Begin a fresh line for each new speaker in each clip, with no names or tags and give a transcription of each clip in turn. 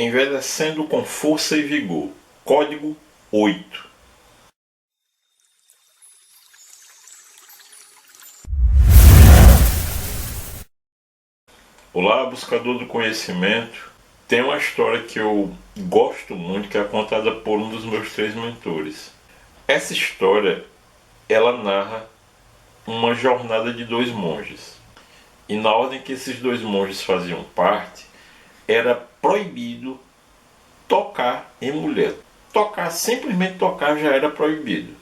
Envelhecendo com força e vigor. Código 8. Olá, buscador do conhecimento. Tem uma história que eu gosto muito, que é contada por um dos meus 3 mentores. Essa história, ela narra uma jornada de 2 monges. E na ordem que esses 2 monges faziam parte, era proibido tocar em mulher. Simplesmente tocar já era proibido.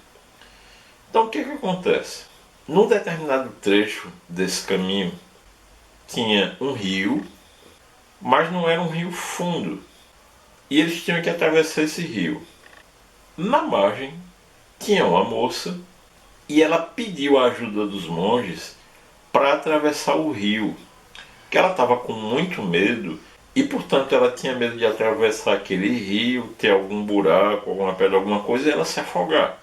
Então o que acontece? Num determinado trecho desse caminho, tinha um rio, mas não era um rio fundo. E eles tinham que atravessar esse rio. Na margem, tinha uma moça e ela pediu a ajuda dos monges para atravessar o rio. Que ela estava com muito medo e, portanto, ela tinha medo de atravessar aquele rio, ter algum buraco, alguma pedra, alguma coisa e ela se afogar.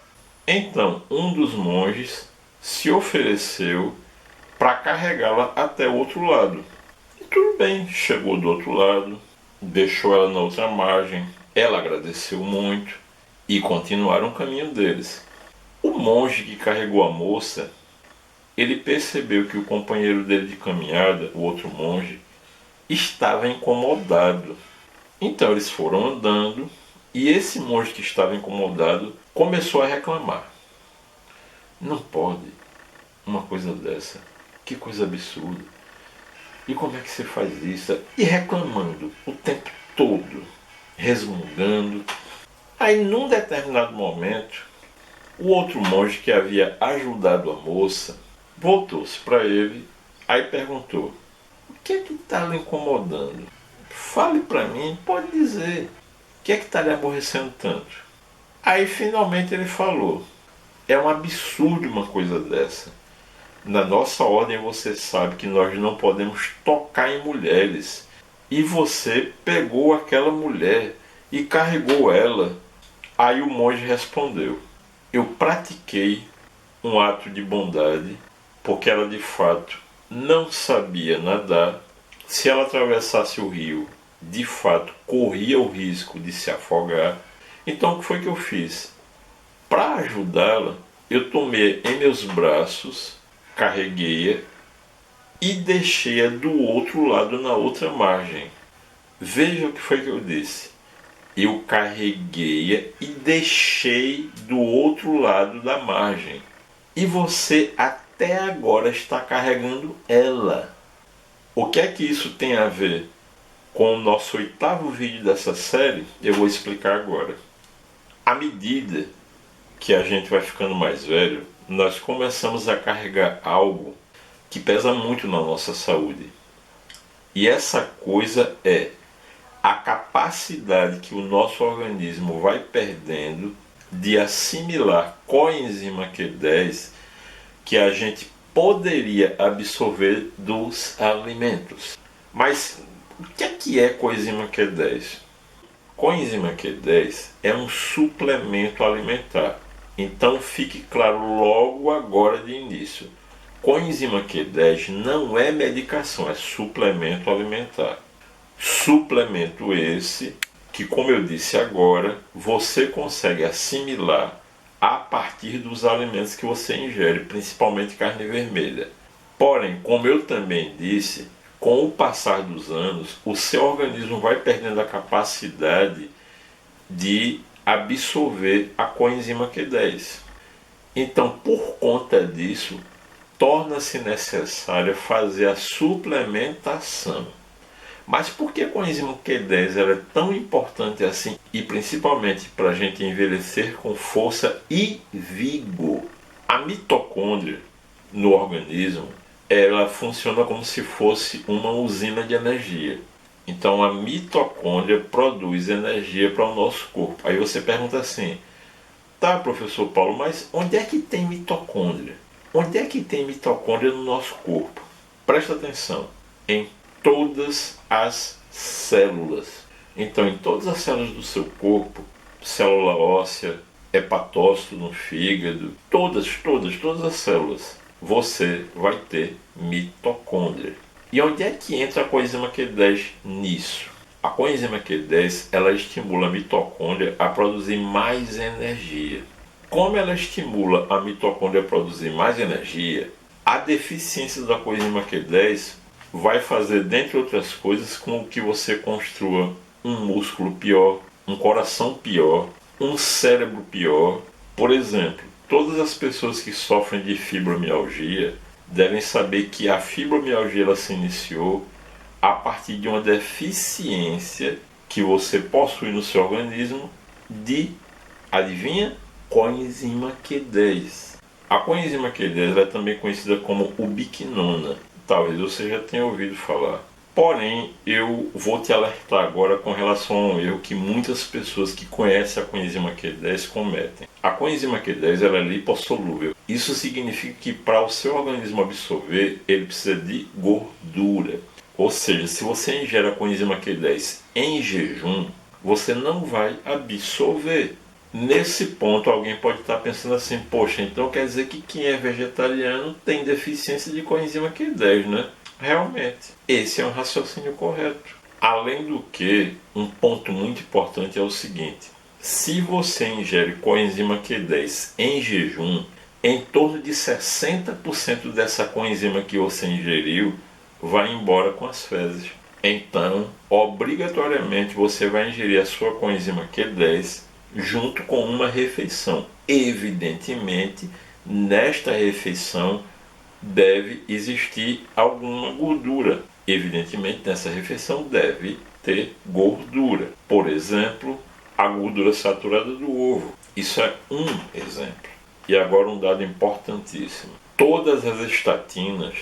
Então, um dos monges se ofereceu para carregá-la até o outro lado. E tudo bem, chegou do outro lado, deixou ela na outra margem, ela agradeceu muito e continuaram o caminho deles. O monge que carregou a moça, ele percebeu que o companheiro dele de caminhada, o outro monge, estava incomodado. Então eles foram andando e esse monge que estava incomodado começou a reclamar. Não pode uma coisa dessa, que coisa absurda. E como é que você faz isso? E reclamando o tempo todo, resmungando. Aí num determinado momento, o outro monge que havia ajudado a moça voltou-se para ele, aí perguntou: o que é que está lhe incomodando? Fale para mim, pode dizer. O que é que está lhe aborrecendo tanto? Aí finalmente ele falou: é um absurdo uma coisa dessa. Na nossa ordem você sabe que nós não podemos tocar em mulheres. E você pegou aquela mulher e carregou ela. Aí o monge respondeu: eu pratiquei um ato de bondade porque ela de fato não sabia nadar. Se ela atravessasse o rio, de fato corria o risco de se afogar. Então o que foi que eu fiz? Para ajudá-la, eu tomei em meus braços, carreguei-a e deixei-a do outro lado, na outra margem. Veja o que foi que eu disse. Eu carreguei-a e deixei do outro lado da margem. E você até agora está carregando ela. O que é que isso tem a ver com o nosso 8º vídeo dessa série? Eu vou explicar agora. À medida que a gente vai ficando mais velho, nós começamos a carregar algo que pesa muito na nossa saúde. E essa coisa é a capacidade que o nosso organismo vai perdendo de assimilar coenzima Q10 que a gente poderia absorver dos alimentos. Mas o que é coenzima Q10? Coenzima Q10 é um suplemento alimentar. Então fique claro logo agora de início. Coenzima Q10 não é medicação, é suplemento alimentar. Suplemento esse que, como eu disse agora, você consegue assimilar a partir dos alimentos que você ingere, principalmente carne vermelha. Porém, como eu também disse, com o passar dos anos, o seu organismo vai perdendo a capacidade de absorver a coenzima Q10. Então, por conta disso, torna-se necessário fazer a suplementação. Mas por que a coenzima Q10 ela é tão importante assim? E principalmente para a gente envelhecer com força e vigor. A mitocôndria no organismo, ela funciona como se fosse uma usina de energia. Então a mitocôndria produz energia para o nosso corpo. Aí você pergunta assim: tá, professor Paulo, mas onde é que tem mitocôndria? Onde é que tem mitocôndria no nosso corpo? Presta atenção, em todas as células. Então em todas as células do seu corpo, célula óssea, hepatócito no fígado, todas as células, você vai ter mitocôndria. E onde é que entra a coenzima Q10 nisso? A coenzima Q10 ela estimula a mitocôndria a produzir mais energia. Como ela estimula a mitocôndria a produzir mais energia, a deficiência da coenzima Q10 vai fazer, dentre outras coisas, com que você construa um músculo pior, um coração pior, um cérebro pior. Por exemplo, todas as pessoas que sofrem de fibromialgia devem saber que a fibromialgia ela se iniciou a partir de uma deficiência que você possui no seu organismo de, adivinha? Coenzima Q10. A coenzima Q10 é também conhecida como ubiquinona. Talvez você já tenha ouvido falar. Porém, eu vou te alertar agora com relação a um erro que muitas pessoas que conhecem a coenzima Q10 cometem. A coenzima Q10 ela é lipossolúvel. Isso significa que para o seu organismo absorver, ele precisa de gordura. Ou seja, se você ingere a coenzima Q10 em jejum, você não vai absorver. Nesse ponto, alguém pode estar pensando assim, poxa, então quer dizer que quem é vegetariano tem deficiência de coenzima Q10, né? Realmente, esse é um raciocínio correto. Além do que, um ponto muito importante é o seguinte: se você ingere coenzima Q10 em jejum, em torno de 60% dessa coenzima que você ingeriu vai embora com as fezes. Então, obrigatoriamente você vai ingerir a sua coenzima Q10 junto com uma refeição. Evidentemente, nesta refeição deve existir alguma gordura. Evidentemente, nessa refeição deve ter gordura. Por exemplo, a gordura saturada do ovo. Isso é um exemplo. E agora um dado importantíssimo. Todas as estatinas,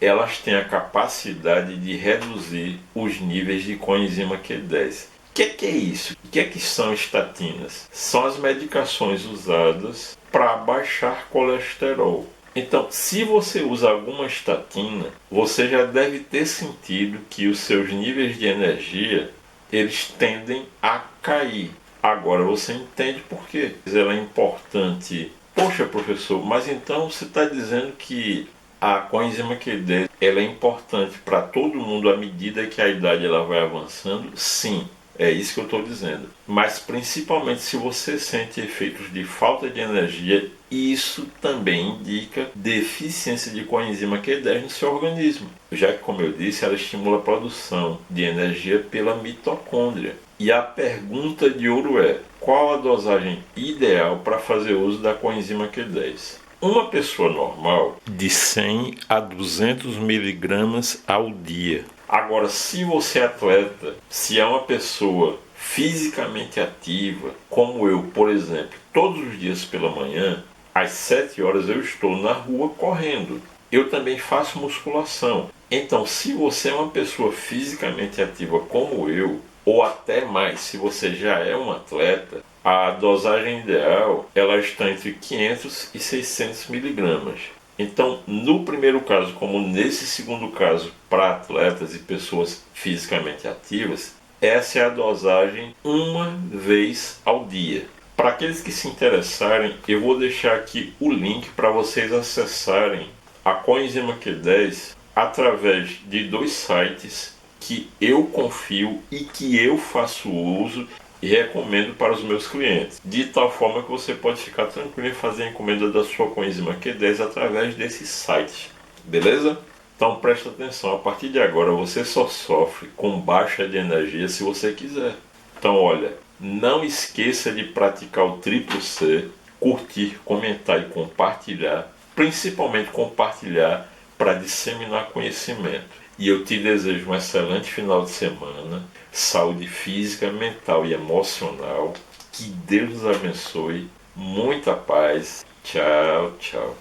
elas têm a capacidade de reduzir os níveis de coenzima Q10. O que é isso? O que é que são estatinas? São as medicações usadas para baixar colesterol. Então, se você usa alguma estatina, você já deve ter sentido que os seus níveis de energia, eles tendem a cair. Agora você entende por quê. Ela é importante. Poxa, professor, mas então você está dizendo que a coenzima Q10 ela é importante para todo mundo à medida que a idade ela vai avançando? Sim. É isso que eu estou dizendo. Mas principalmente se você sente efeitos de falta de energia, isso também indica deficiência de coenzima Q10 no seu organismo. Já que, como eu disse, ela estimula a produção de energia pela mitocôndria. E a pergunta de ouro é: qual a dosagem ideal para fazer uso da coenzima Q10? Uma pessoa normal, de 100 a 200 miligramas ao dia. Agora, se você é atleta, se é uma pessoa fisicamente ativa, como eu, por exemplo, todos os dias pela manhã, às 7 horas eu estou na rua correndo. Eu também faço musculação. Então, se você é uma pessoa fisicamente ativa como eu, ou até mais, se você já é um atleta, a dosagem ideal ela está entre 500 e 600 miligramas. Então, no primeiro caso, como nesse segundo caso, para atletas e pessoas fisicamente ativas, essa é a dosagem uma vez ao dia. Para aqueles que se interessarem, eu vou deixar aqui o link para vocês acessarem a coenzima Q10 através de 2 sites que eu confio e que eu faço uso e recomendo para os meus clientes, de tal forma que você pode ficar tranquilo em fazer a encomenda da sua coenzima Q10 através desses sites, beleza? Então presta atenção, a partir de agora você só sofre com baixa de energia se você quiser. Então olha, não esqueça de praticar o triplo C, curtir, comentar e compartilhar, principalmente compartilhar para disseminar conhecimento. E eu te desejo um excelente final de semana, saúde física, mental e emocional. Que Deus nos abençoe, muita paz. Tchau, tchau.